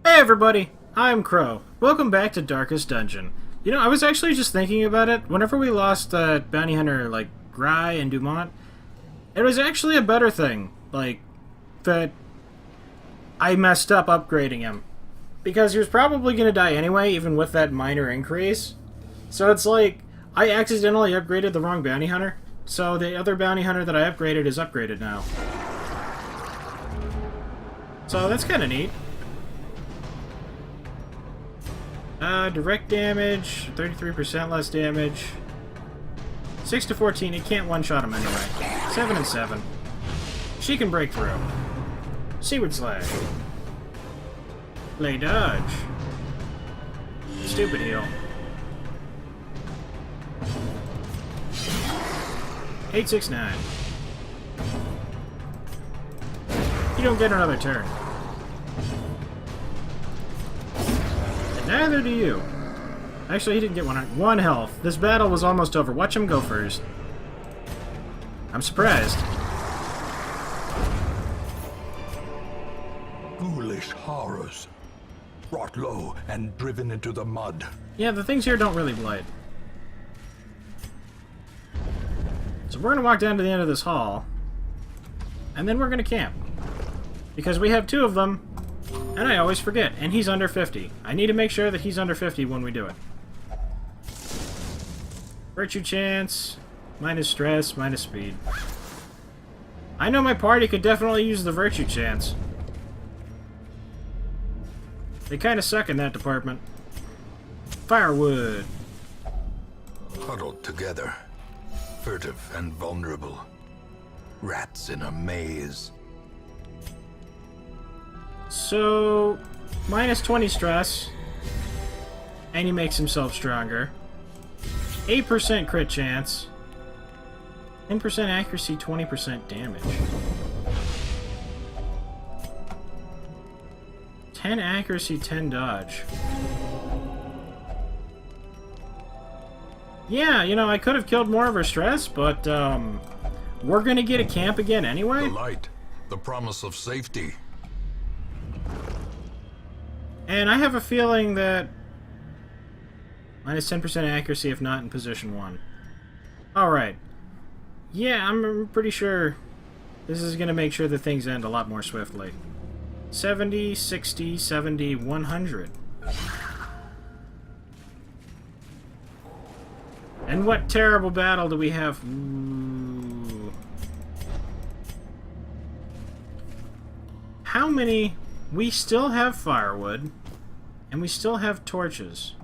Hey everybody, I'm Crow. Welcome back to Darkest Dungeon. You know, I was actually just thinking about it. Whenever we lost bounty hunter like Gry and Dumont, it was actually a better thing, like, that I messed up upgrading him. Because he was probably going to die anyway, even with that minor increase. So it's like, I accidentally upgraded the wrong bounty hunter, so the other bounty hunter that I upgraded is upgraded now. So that's kind of neat. Direct damage, 33% less damage. 6 to 14, it can't one-shot him anyway. 7 and 7. She can break through. Seaward Slash. Play dodge. Stupid heal. 869. You don't get another turn. And neither do you. Actually, he didn't get one health. This battle was almost over. Watch him go first. I'm surprised. Ghoulish horrors. Brought low and driven into the mud. Yeah, the things here don't really blight. So we're gonna walk down to the end of this hall. And then we're gonna camp. Because we have 2 of them, and I always forget. And he's under 50. I need to make sure that he's under 50 when we do it. Virtue chance, minus stress, minus speed. I know my party could definitely use the virtue chance. They kind of suck in that department. Firewood. Huddled together. Furtive and vulnerable. Rats in a maze. So, minus 20 stress. And he makes himself stronger. 8% crit chance. 10% accuracy, 20% damage. 10 accuracy, 10 dodge. Yeah, you know, I could have killed more of her stress, but, we're gonna get a camp again anyway. The light. The promise of safety. And I have a feeling that minus 10% accuracy if not in position 1. Alright. Yeah, I'm pretty sure this is gonna make sure that things end a lot more swiftly. 70, 60, 70, 100. And what terrible battle do we have? Ooh. How many? We still have firewood, and we still have torches.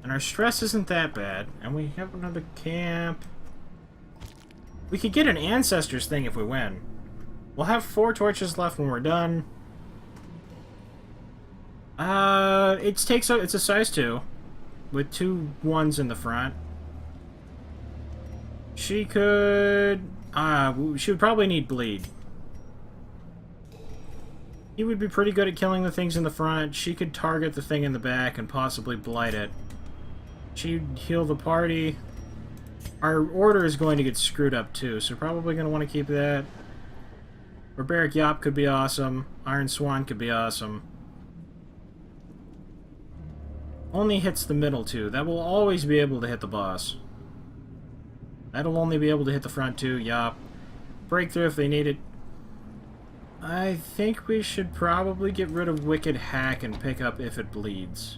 And our stress isn't that bad, and we have another camp. We could get an Ancestors thing if we win. We'll have 4 torches left when we're done. It's a size 2, with 2 1s in the front. She could... she would probably need bleed. He would be pretty good at killing the things in the front. She could target the thing in the back and possibly blight it. She'd heal the party. Our order is going to get screwed up too, so probably going to want to keep that. Barbaric Yop could be awesome. Iron Swan could be awesome. Only hits the middle too. That will always be able to hit the boss. That'll only be able to hit the front too. Yop. Breakthrough if they need it. I think we should probably get rid of Wicked Hack and pick up If It Bleeds.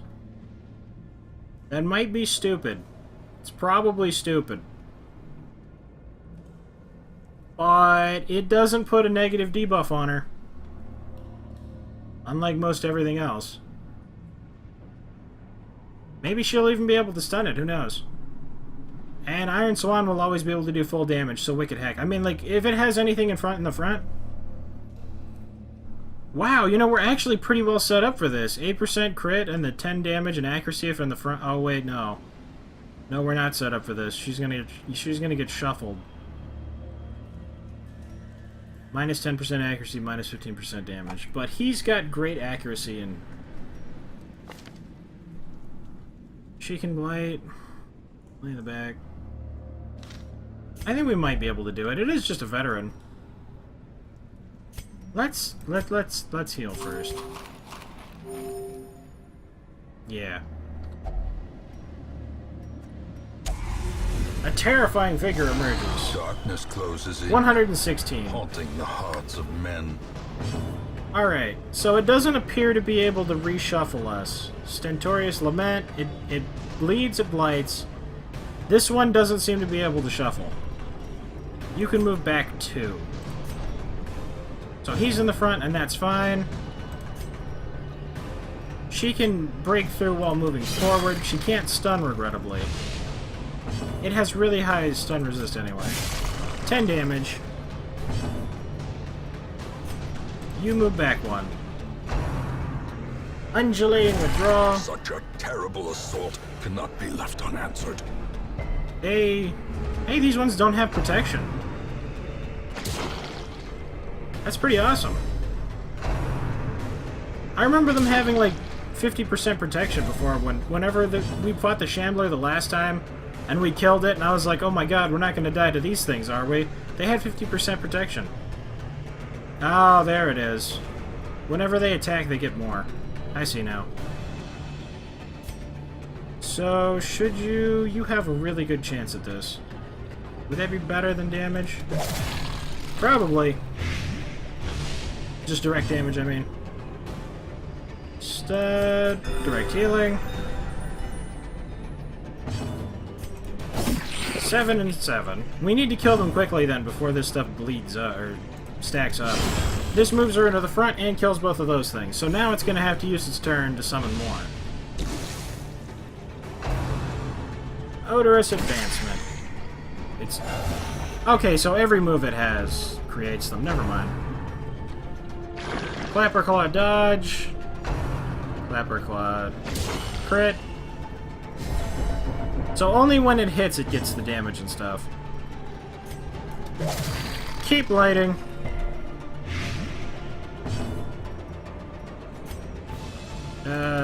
That might be stupid. It's probably stupid. But it doesn't put a negative debuff on her. Unlike most everything else. Maybe she'll even be able to stun it, who knows? And Iron Swan will always be able to do full damage, so Wicked Hack. I mean, like, if it has anything in the front... Wow, you know, we're actually pretty well set up for this. 8% crit and the 10 damage and accuracy if in the front... Oh, wait, no. No, we're not set up for this. She's gonna get shuffled. Minus 10% accuracy, minus 15% damage. But he's got great accuracy and... She can blight. Lay in the back. I think we might be able to do it. It is just a veteran. Let's heal first. Yeah. A terrifying figure emerges. Darkness closes in, 116. haunting the hearts of men. Alright, so it doesn't appear to be able to reshuffle us. Stentorious Lament, it bleeds, it blights. This one doesn't seem to be able to shuffle. You can move back 2. So he's in the front, and that's fine. She can break through while moving forward. She can't stun, regrettably. It has really high stun resist anyway. 10 damage. You move back 1. Undulating Withdrawal. Such a terrible assault cannot be left unanswered. Hey, these ones don't have protection. That's pretty awesome. I remember them having like 50% protection before whenever we fought the Shambler the last time and we killed it, and I was like, oh my god, we're not going to die to these things, are we? They had 50% protection. Oh, there it is. Whenever they attack, they get more. I see now. So, should you... You have a really good chance at this. Would that be better than damage? Probably. Just direct damage, I mean. Direct healing. 7 and 7. We need to kill them quickly then before this stuff bleeds or stacks up. This moves her into the front and kills both of those things. So now it's going to have to use its turn to summon more. Odorous Advancement. It's... Okay, so every move it has creates them. Never mind. Clapper Claw dodge. Clapper Claw crit. So only when it hits it gets the damage and stuff. Keep lighting.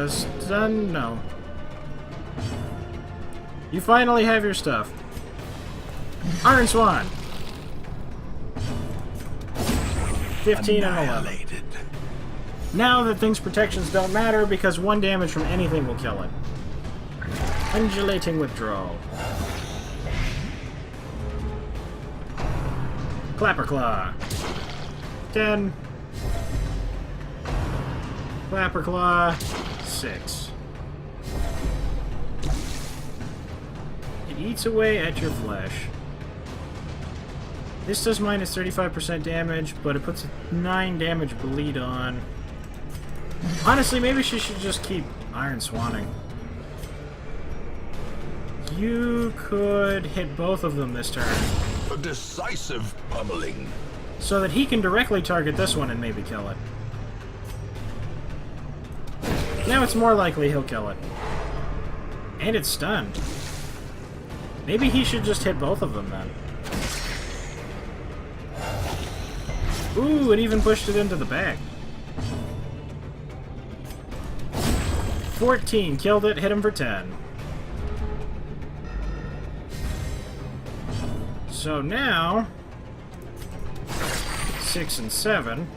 Stun? No. You finally have your stuff. Iron Swan. 15 and 11. Now that things' protections don't matter because 1 damage from anything will kill it. Undulating Withdrawal. Clapper Claw. 10. Clapper Claw. 6. It eats away at your flesh. This does minus 35% damage, but it puts a 9 damage bleed on. Honestly, maybe she should just keep Iron Swanning. You could hit both of them this turn. A decisive pummeling. So that he can directly target this one and maybe kill it. Now it's more likely he'll kill it. And it's stunned. Maybe he should just hit both of them then. Ooh, it even pushed it into the back. 14, killed it, hit him for 10. So now... 6 and 7.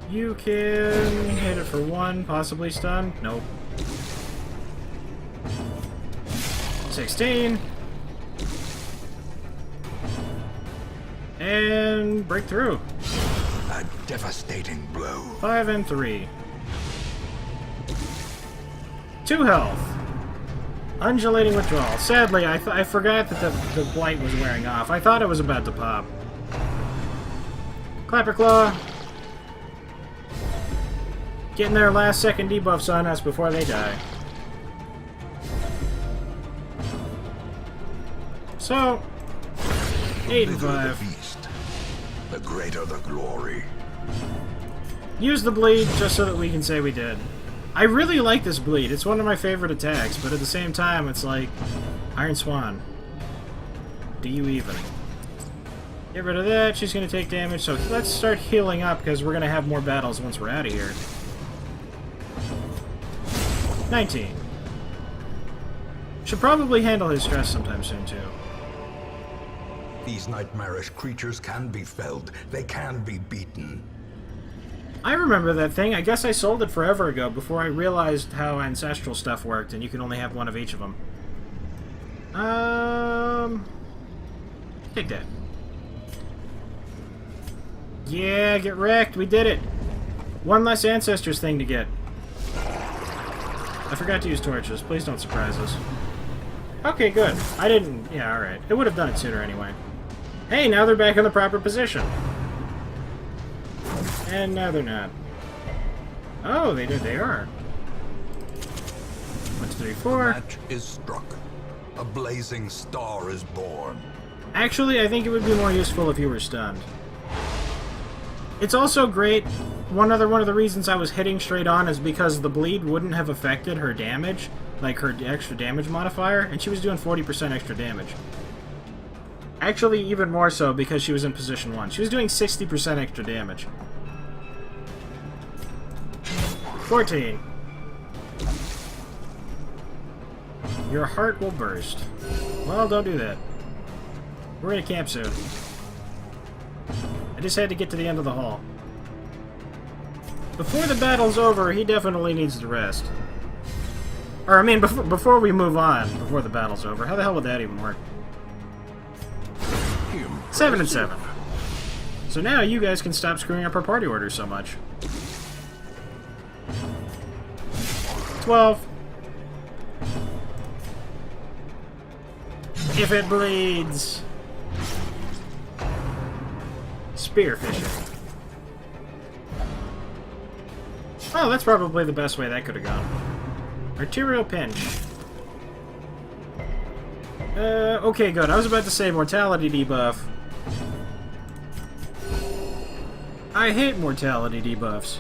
You can hit it for 1, possibly stun. Nope. 16. And break through. A devastating blow. 5 and 3. 2 health. Undulating Withdrawal. Sadly, I forgot that the blight was wearing off. I thought it was about to pop. Clapper Claw. Getting their last second debuffs on us before they die. So, 8 and 5. The beast, the greater the glory. Use the bleed just so that we can say we did. I really like this bleed. It's one of my favorite attacks, but at the same time, it's like Iron Swan. Do you even? Get rid of that. She's going to take damage, so let's start healing up because we're going to have more battles once we're out of here. 19. Should probably handle his stress sometime soon, too. These nightmarish creatures can be felled. They can be beaten. I remember that thing. I guess I sold it forever ago before I realized how ancestral stuff worked, and you can only have one of each of them. Take that. Yeah, get wrecked. We did it. One less ancestors thing to get. I forgot to use torches. Please don't surprise us. Okay, good. I didn't... Yeah, alright. It would have done it sooner anyway. Hey, now they're back in the proper position. And now they're not. Oh, they are. 1, 2, 3, 4. The match is struck. A blazing star is born. Actually, I think it would be more useful if you were stunned. It's also great. One of the reasons I was hitting straight on is because the bleed wouldn't have affected her damage, like her extra damage modifier, and she was doing 40% extra damage. Actually, even more so because she was in position 1. She was doing 60% extra damage. 14. Your heart will burst. Well, don't do that. We're gonna camp soon. I just had to get to the end of the hall. Before the battle's over, he definitely needs to rest. Or, I mean, before we move on, before the battle's over. How the hell would that even work? 7 and 7. So now you guys can stop screwing up our party orders so much. 12. If it bleeds. Spearfishing. Oh, that's probably the best way that could have gone. Arterial pinch. Okay, good. I was about to say mortality debuff. I hate mortality debuffs.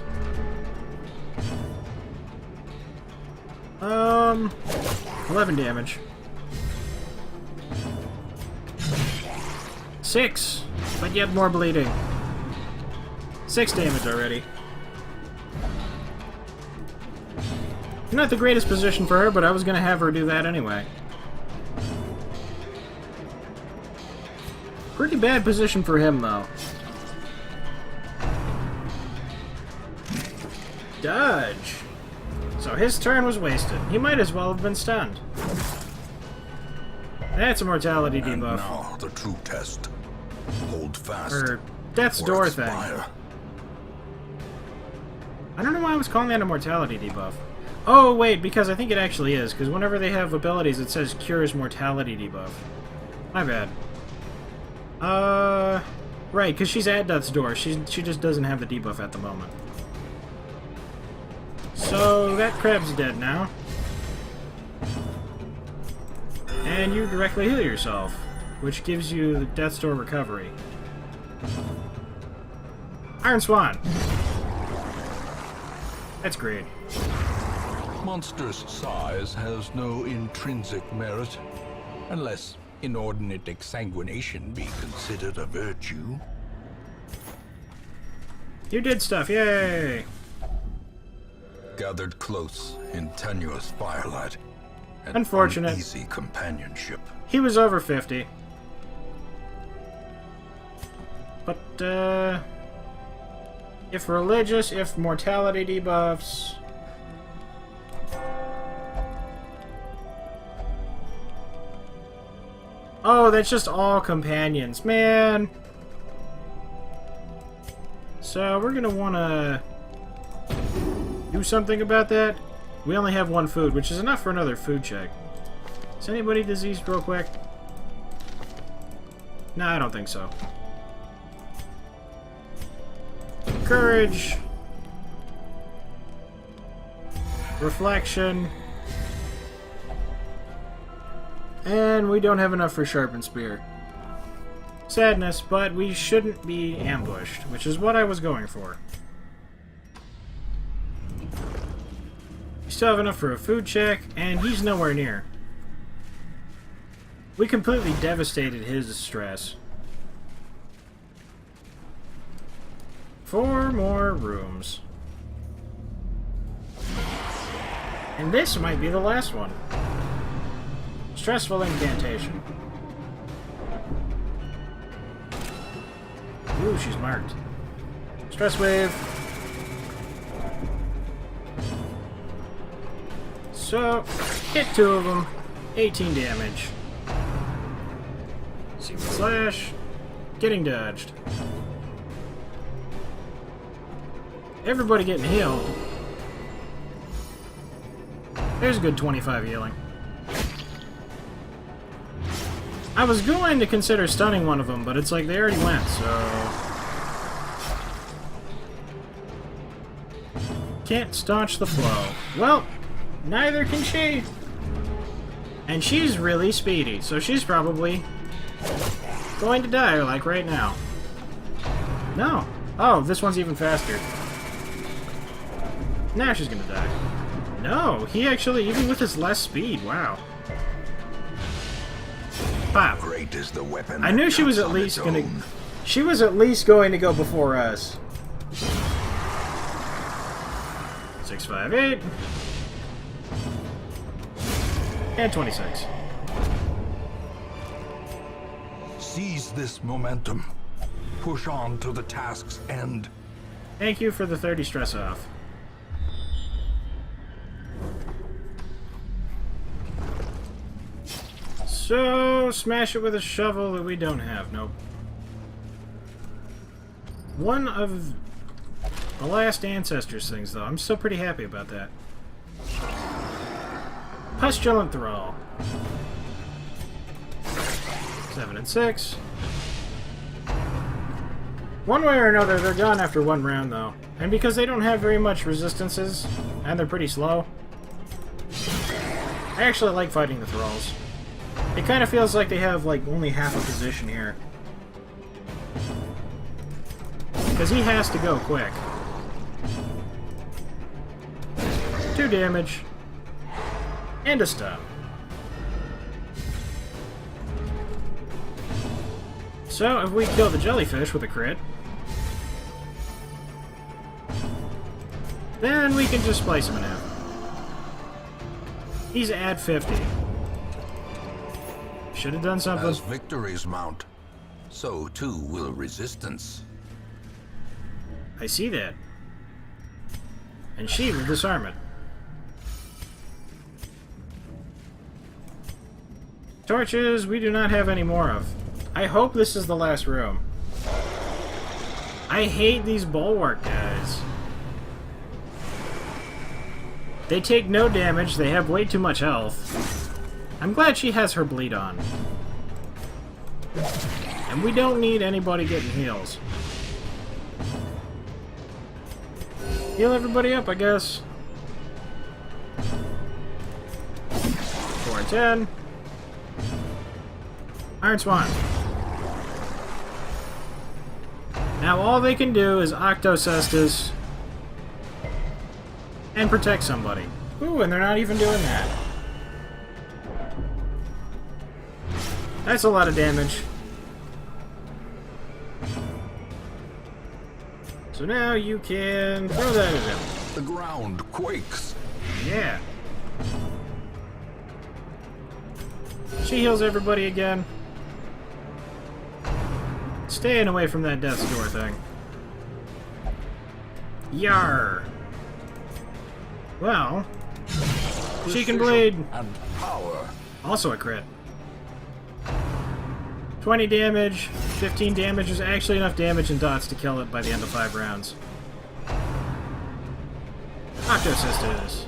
11 damage. 6, but yet more bleeding. 6 damage already. Not the greatest position for her, but I was gonna have her do that anyway. Pretty bad position for him, though. Dodge. So his turn was wasted. He might as well have been stunned. That's a mortality debuff. And now the true test. Hold fast. Or death's door thing. I don't know why I was calling that a mortality debuff. Oh, wait, because I think it actually is, because whenever they have abilities, it says cures mortality debuff. My bad. Right, because she's at death's door. She just doesn't have the debuff at the moment. So, that crab's dead now. And you directly heal yourself, which gives you the death's door recovery. Iron Swan. That's great. Monster's size has no intrinsic merit, unless inordinate exsanguination be considered a virtue. You did stuff, yay! Gathered close in tenuous firelight. And unfortunate. Easy companionship. He was over 50. But, if religious, if mortality debuffs... Oh, that's just all companions, man! So, we're gonna wanna... do something about that. We only have 1 food, which is enough for another food check. Is anybody diseased real quick? No, I don't think so. Courage. Reflection. And we don't have enough for Sharpened Spear. Sadness, but we shouldn't be ambushed, which is what I was going for. We still have enough for a food check, and he's nowhere near. We completely devastated his stress. 4 more rooms. And this might be the last one. Stressful incantation. Ooh, she's marked. Stress wave. So, hit 2 of them, 18 damage. Secret Slash, getting dodged. Everybody getting healed. There's a good 25 healing. I was going to consider stunning one of them, but it's like they already went, so... Can't staunch the flow. Well, neither can she. And she's really speedy, so she's probably going to die, like right now. No. Oh, this one's even faster. Now she's gonna die. No, he actually, even with his less speed, wow. Pop. Great is the weapon. I knew she was at least gonna... She was at least going to go before us. 658. And 26. Seize this momentum. Push on to the task's end. Thank you for the 30 stress off. So, smash it with a shovel that we don't have. Nope. One of the last Ancestors things, though. I'm still pretty happy about that. Pestilent Thrall. 7 and 6. One way or another, they're gone after one round, though. And because they don't have very much resistances, and they're pretty slow, I actually like fighting the Thralls. It kind of feels like they have, like, only half a position here. Because he has to go quick. 2 damage. And a stun. So, if we kill the jellyfish with a crit, then we can just splice him in half. He's at 50. Should have done something. As victories mount, so too will resistance. I see that. And she will disarm it. Torches, we do not have any more of. I hope this is the last room. I hate these bulwark guys. They take no damage, they have way too much health. I'm glad she has her bleed on. And we don't need anybody getting heals. Heal everybody up, I guess. 4 and 10. Iron Swan. Now all they can do is Octocestus and protect somebody. Ooh, and they're not even doing that. That's a lot of damage. So now you can throw that at him. The ground quakes. Yeah. She heals everybody again. Staying away from that death's door thing. Yar. Well, she can bleed. And power. Also a crit. 20 damage, 15 damage is actually enough damage in dots to kill it by the end of 5 rounds. Octocestus.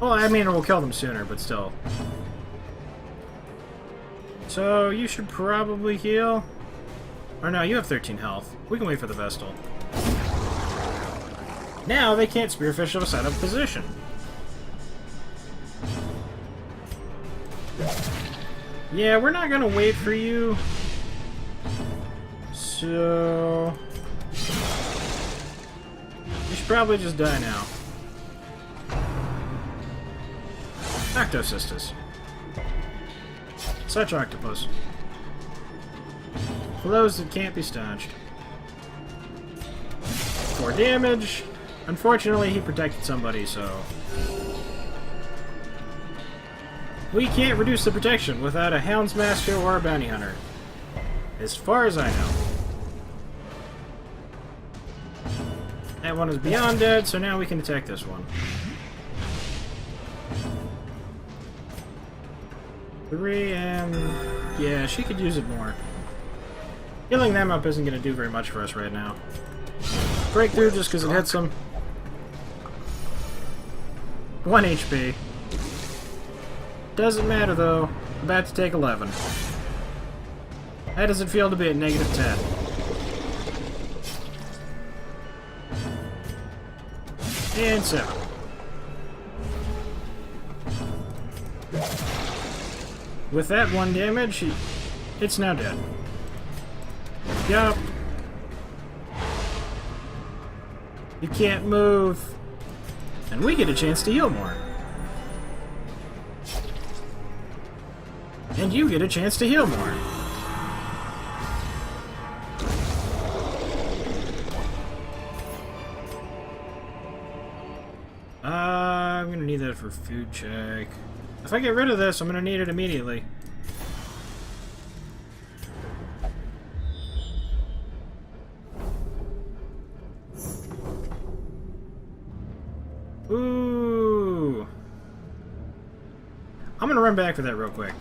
Well, I mean, it will kill them sooner, but still. So, you should probably heal. Or no, you have 13 health. We can wait for the Vestal. Now they can't Spearfish us out of position. Yeah, we're not gonna wait for you. So... you should probably just die now. Octocestus. Such octopus. Flows that can't be staunched. 4 damage. Unfortunately, he protected somebody, so... we can't reduce the protection without a Houndsmaster or a Bounty Hunter. As far as I know. That one is beyond dead, so now we can attack this one. 3 and... yeah, she could use it more. Healing them up isn't going to do very much for us right now. Breakthrough just because it hits them. 1 HP. Doesn't matter though. About to take 11. How does it feel to be at negative 10? And 7. With that 1 damage, it's now dead. Yup. You can't move. And we get a chance to heal more. And you get a chance to heal more. I'm gonna need that for food check. If I get rid of this, I'm gonna need it immediately. Ooh. I'm gonna run back for that real quick.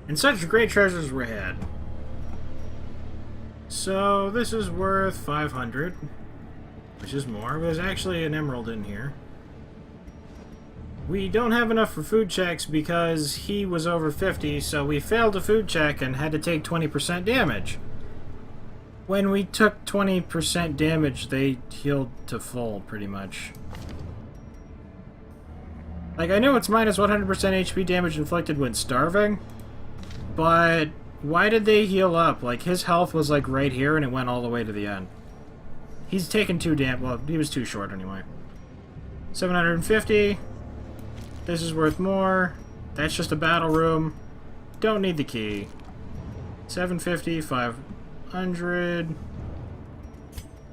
And such great treasures were had. So this is worth 500, which is more. There's actually an emerald in here. We don't have enough for food checks because he was over 50, so we failed a food check and had to take 20% damage. When we took 20% damage, they healed to full, pretty much. Like, I know it's minus 100% HP damage inflicted when starving, but why did they heal up? Like, his health was, like, right here, and it went all the way to the end. He's taken 2 well, he was too short anyway. 750. This is worth more. That's just a battle room. Don't need the key. 750, 500.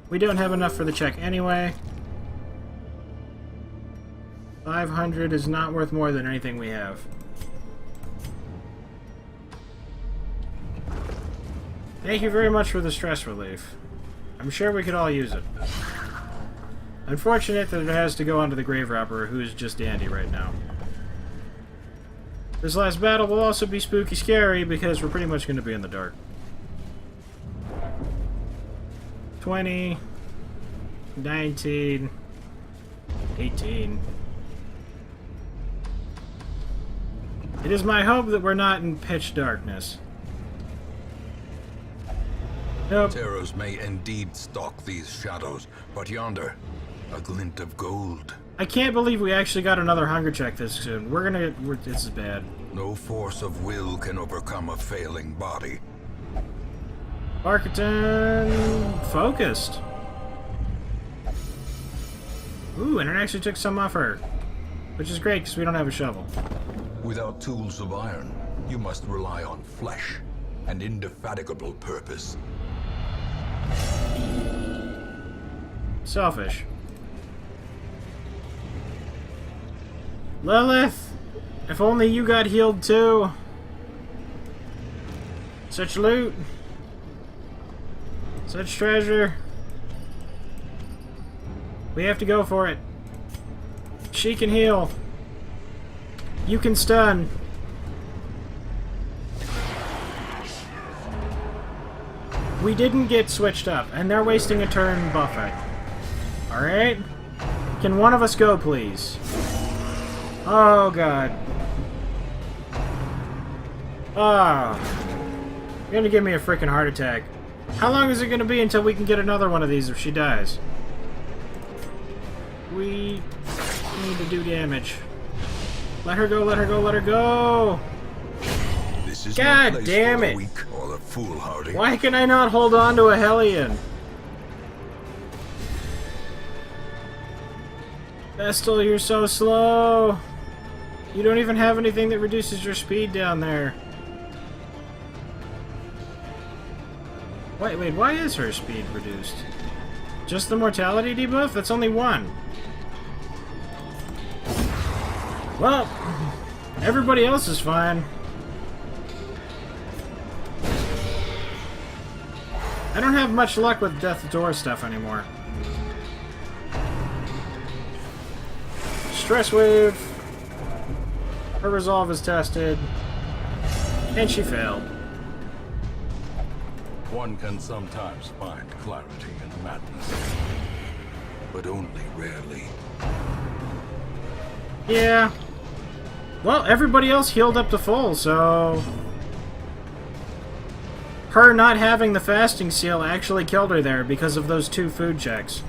We don't have enough for the check anyway. 500 is not worth more than anything we have. Thank you very much for the stress relief. I'm sure we could all use it. Unfortunate that it has to go onto the grave robber, who's just dandy right now. This last battle will also be spooky scary because we're pretty much going to be in the dark. 20, 19, 18. It is my hope that we're not in pitch darkness. Nope. Terrors may indeed stalk these shadows, but yonder, a glint of gold. I can't believe we actually got another hunger check this soon. This is bad. No force of will can overcome a failing body. Barkerton focused. Ooh, and it actually took some off her. Which is great, because we don't have a shovel. Without tools of iron, you must rely on flesh and indefatigable purpose. Selfish. Lilith! If only you got healed too. Such loot. Such treasure. We have to go for it. She can heal. You can stun. We didn't get switched up, and they're wasting a turn buffet. Alright? Can one of us go, please? Oh, God. Ah. You're gonna give me a freaking heart attack. How long is it gonna be until we can get another one of these if she dies? We need to do damage. Let her go, let her go, let her go! This is God no place damn for it! the weak or the foolhardy. Why can I not hold on to a Hellion? Vestal, you're so slow! You don't even have anything that reduces your speed down there. Wait, why is her speed reduced? Just the mortality debuff? That's only 1. Well, everybody else is fine. I don't have much luck with Death Door stuff anymore. Stress wave. Her resolve is tested. And she failed. One can sometimes find clarity in madness, but only rarely. Yeah. Well, everybody else healed up to full, so... Her not having the fasting seal actually killed her there because of those 2 food checks.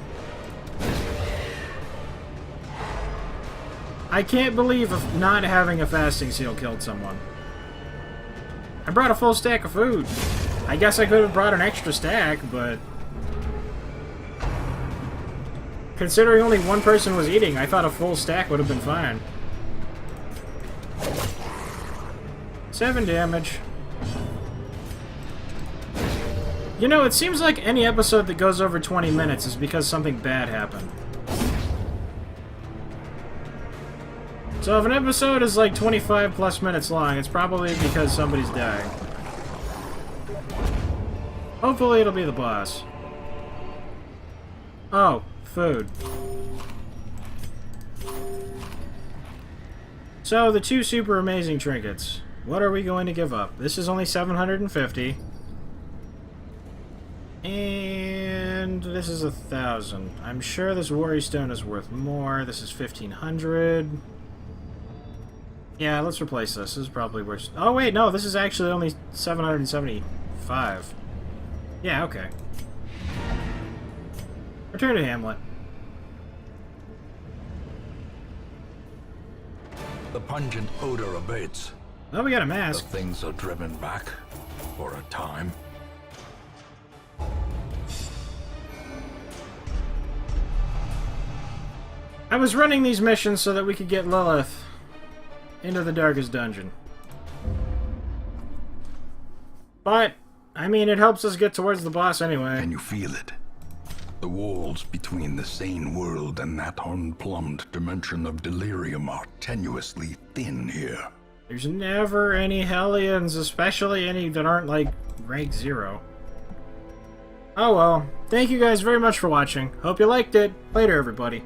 I can't believe not having a fasting seal killed someone. I brought a full stack of food. I guess I could have brought an extra stack, but... Considering only one person was eating, I thought a full stack would have been fine. 7 damage. You know, it seems like any episode that goes over 20 minutes is because something bad happened. So if an episode is like 25 plus minutes long, it's probably because somebody's dying. Hopefully it'll be the boss. Oh, food. So, the 2 super amazing trinkets. What are we going to give up? This is only 750. And this is 1,000. I'm sure this Worry Stone is worth more. This is 1,500. Yeah, let's replace this. This is probably worse. Oh, wait, no, this is actually only 775. Yeah, okay. Return to Hamlet. The pungent odor abates. Oh, we got a The mask. things are driven back for a time. I was running these missions so that we could get Lilith into the Darkest Dungeon. But, I mean, it helps us get towards the boss anyway. Can you feel it? The walls between the sane world and that unplumbed dimension of delirium are tenuously thin here. There's never any Hellions, especially any that aren't, like, rank 0. Oh well. Thank you guys very much for watching. Hope you liked it. Later, everybody.